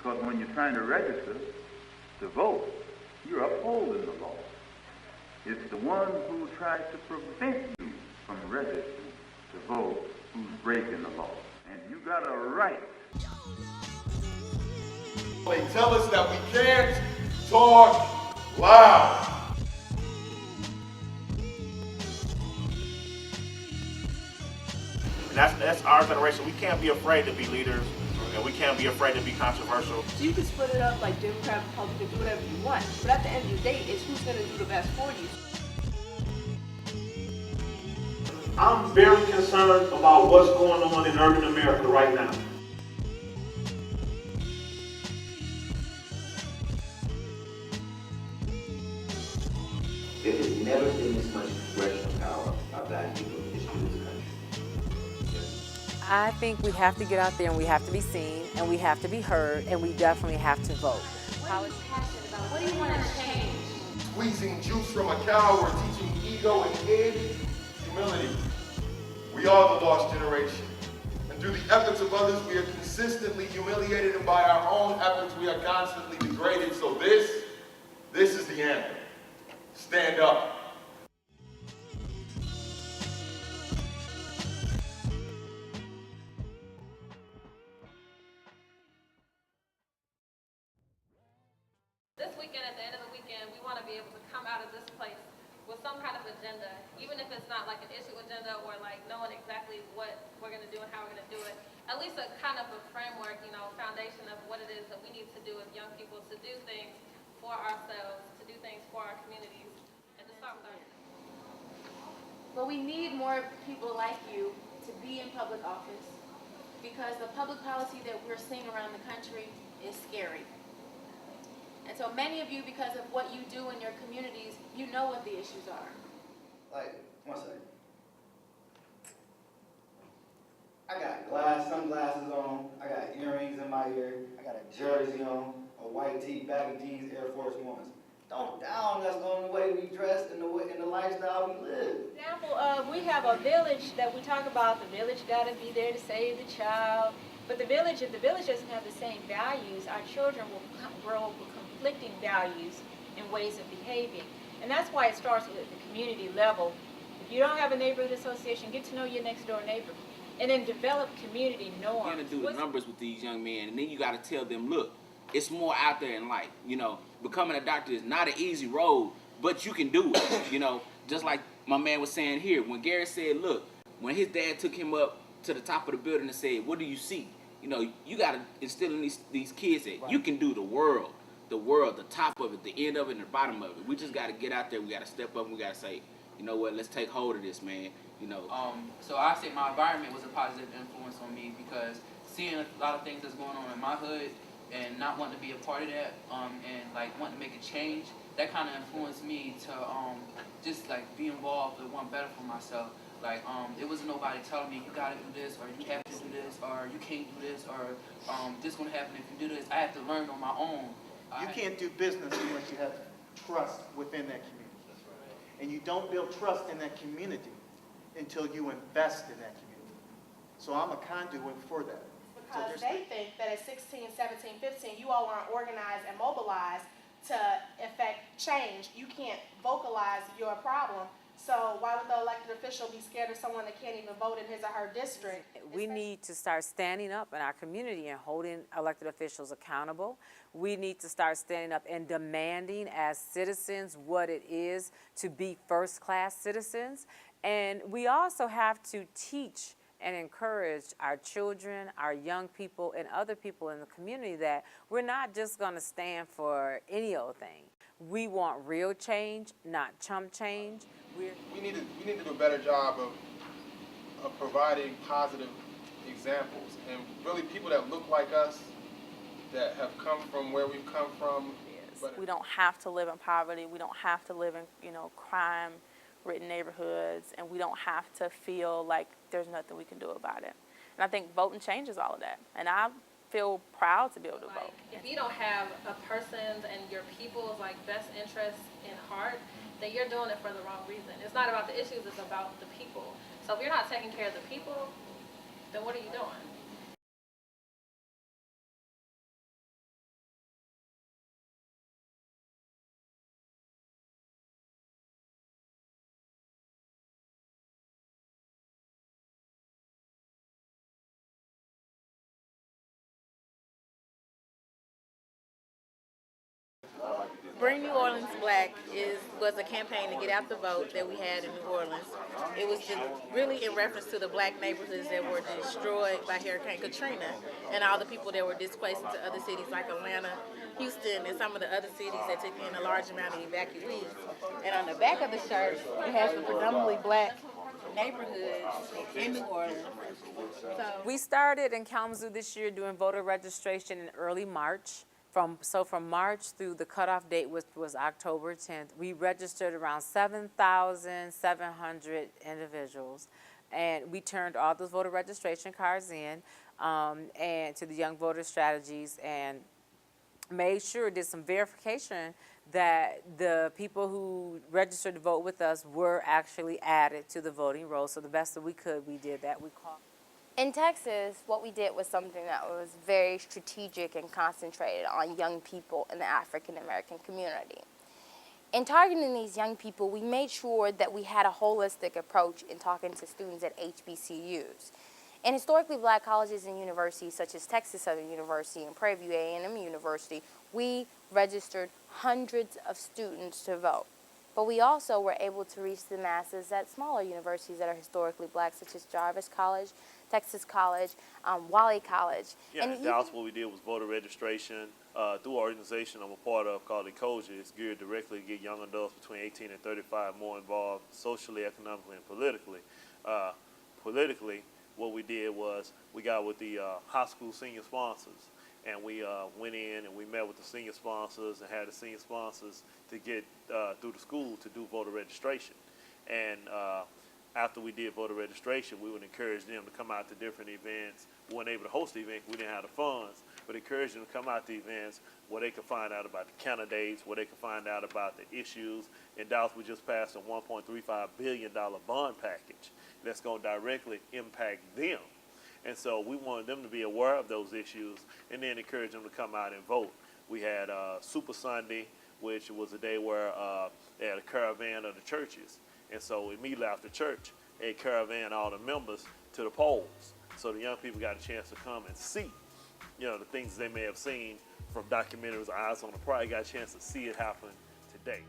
Because when you're trying to register to vote, you're upholding the law. It's the one who tries to prevent you from registering to vote who's breaking the law. And you got a right. They tell us that we can't talk loud. And that's our generation. We can't be afraid to be leaders, and we can't be afraid to be controversial. So you can split it up like Democrat, Republican, do whatever you want. But at the end of the day, it's who's going to do the best for you. I'm very concerned about what's going on in urban America right now. There has never been this much congressional power by black people in the history of this country. I think we have to get out there and we have to be seen and we have to be heard and we definitely have to vote. What are you passionate about? What do you want to change? Squeezing juice from a cow or teaching ego and id, humility. We are the lost generation. And through the efforts of others, we are consistently humiliated, and by our own efforts, we are constantly degraded. So this is the anthem. Stand up. This weekend, at the end of the weekend, we want to be able to come out of this place with some kind of agenda, even if it's not like an issue agenda or like knowing exactly what we're going to do and how we're going to do it. At least a kind of a framework, foundation of what it is that we need to do as young people to do things for ourselves, to do things for our communities, and to start with ourselves. Well, we need more people like you to be in public office because the public policy that we're seeing around the country is scary. And so many of you, because of what you do in your communities, you know what the issues are. Like, one second. I got sunglasses on, I got earrings in my ear, I got a jersey on, a white tee, baggy jeans, Air Force Ones. Don't down us on the way we dress and the lifestyle we live. Example of, we have a village that we talk about. The village got to be there to save the child. But the village, if the village doesn't have the same values, our children will grow with conflicting values and ways of behaving. And that's why it starts with the community level. If you don't have a neighborhood association, get to know your next door neighbor. And then develop community norms. You're going to do the numbers with these young men, and then you got to tell them, look, it's more out there in life. Becoming a doctor is not an easy road, but you can do it. Just like my man was saying here, when Gary said, look, when his dad took him up to the top of the building and said, what do you see? You got to instill in these kids that you can do the world, the top of it, the end of it, and the bottom of it. We just got to get out there. We got to step up and we got to say, you know what, let's take hold of this, man. So I say my environment was a positive influence on me because seeing a lot of things that's going on in my hood and not wanting to be a part of that and like wanting to make a change, that kind of influenced me to just like be involved and want better for myself. Like there wasn't nobody telling me you gotta do this or you have to do this or you can't do this or this gonna happen if you do this. I had to learn on my own. You can't do business unless you have trust within that community. That's right. And you don't build trust in that community until you invest in that community. So I'm a conduit for that. Because they think that at 16, 17, 15, you all aren't organized and mobilized to effect change. You can't vocalize your problem. So why would the elected official be scared of someone that can't even vote in his or her district? We need to start standing up in our community and holding elected officials accountable. We need to start standing up and demanding as citizens what it is to be first-class citizens. And we also have to teach and encourage our children, our young people, and other people in the community that we're not just going to stand for any old thing. We want real change, not chump change. We need to do a better job of providing positive examples and really people that look like us, that have come from where we've come from. Yes. We don't have to live in poverty. We don't have to live in crime-ridden neighborhoods, and we don't have to feel like there's nothing we can do about it. And I think voting changes all of that. And I feel proud to be able to vote. If you don't have a person's and your people's best interests in heart, then you're doing it for the wrong reason. It's not about the issues, it's about the people. So if you're not taking care of the people, then what are you doing? Bring New Orleans Black was a campaign to get out the vote that we had in New Orleans. It was just really in reference to the black neighborhoods that were destroyed by Hurricane Katrina and all the people that were displaced into other cities like Atlanta, Houston, and some of the other cities that took in a large amount of evacuees. And on the back of the shirt, it has the predominantly black neighborhoods in New Orleans. So We started in Kalamazoo this year doing voter registration in early March. From March through the cutoff date, which was October 10th, we registered around 7,700 individuals, and we turned all those voter registration cards in and to the Young Voter Strategies, and made sure, did some verification that the people who registered to vote with us were actually added to the voting roll. So the best that we could, we did that. We called. In Texas, what we did was something that was very strategic and concentrated on young people in the African American community. In targeting these young people, we made sure that we had a holistic approach in talking to students at HBCUs. In historically black colleges and universities such as Texas Southern University and Prairie View A&M University, we registered hundreds of students to vote. But we also were able to reach the masses at smaller universities that are historically black, such as Jarvis College, Texas College, Wally College. Yeah, in Dallas, what we did was voter registration through an organization I'm a part of called ECOJA. It's geared directly to get young adults between 18 and 35 more involved socially, economically, and politically. Politically, what we did was we got with the high school senior sponsors, and we went in and we met with the senior sponsors and had the senior sponsors to get through the school to do voter registration. And after we did voter registration, we would encourage them to come out to different events. We weren't able to host the event, we didn't have the funds, but encourage them to come out to events where they could find out about the candidates, where they could find out about the issues. In Dallas, we just passed a $1.35 billion bond package that's going to directly impact them. And so we wanted them to be aware of those issues and then encourage them to come out and vote. We had Super Sunday, which was a day where they had a caravan of the churches. And so immediately after church, they caravan all the members to the polls. So the young people got a chance to come and see, you know, the things they may have seen from documentaries, Eyes on the Prize, got a chance to see it happen today.